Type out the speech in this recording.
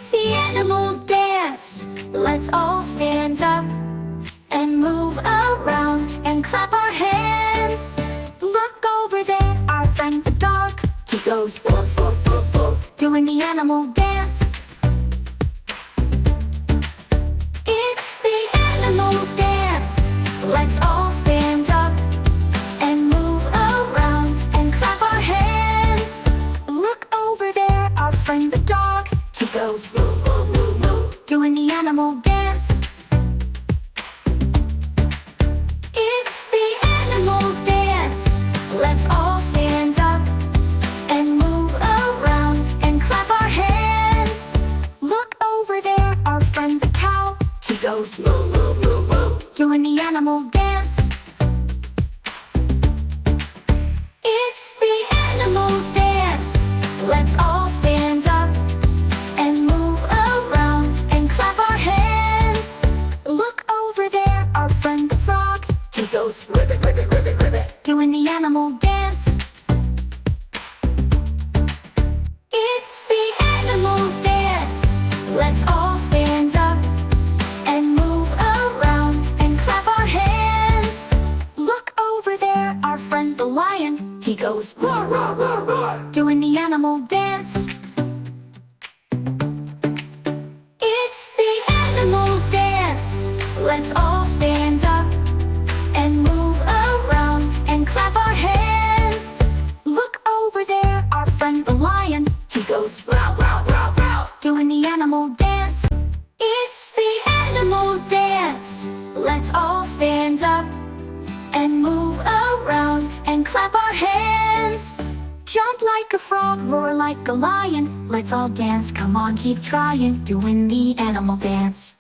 It's the animal dance. Let's all stand up and move around and clap our hands. Look over there, our friend the dog. He goes woof, woof, woof, woof, doing the animal dance. It's the animal dance. Let's all stand up and move around and clap our hands. Look over there, our friend the dog. He goes woo, woo, woo, woo, doing the animal dance. It's the animal dance. Let's all stand up and move around and clap our hands. Look over there, our friend the cow. He goes moo, moo, moo, moo, doing the animal dance. It's the animal dance. Let's all stand up and move around and clap our hands. Look over there, our friend the frog. He goes ribbit, ribbit, ribbit, ribbit, doing the animal dance. It's the animal dance. Let's all stand up and move around and clap our hands. Look over there, our friend the lion. He goes roar, roar, roar, roar, doing the animal dance. It's the animal dance. Let's all stand up and move around and clap our hands. Look over there, our friend the lion. He goes growl, growl, growl, growl, doing the animal dance. It's the animal dance. Let's all stand up and move around and clap our hands. Jump like a frog, roar like a lion. Let's all dance, come on, keep trying, doing the animal dance.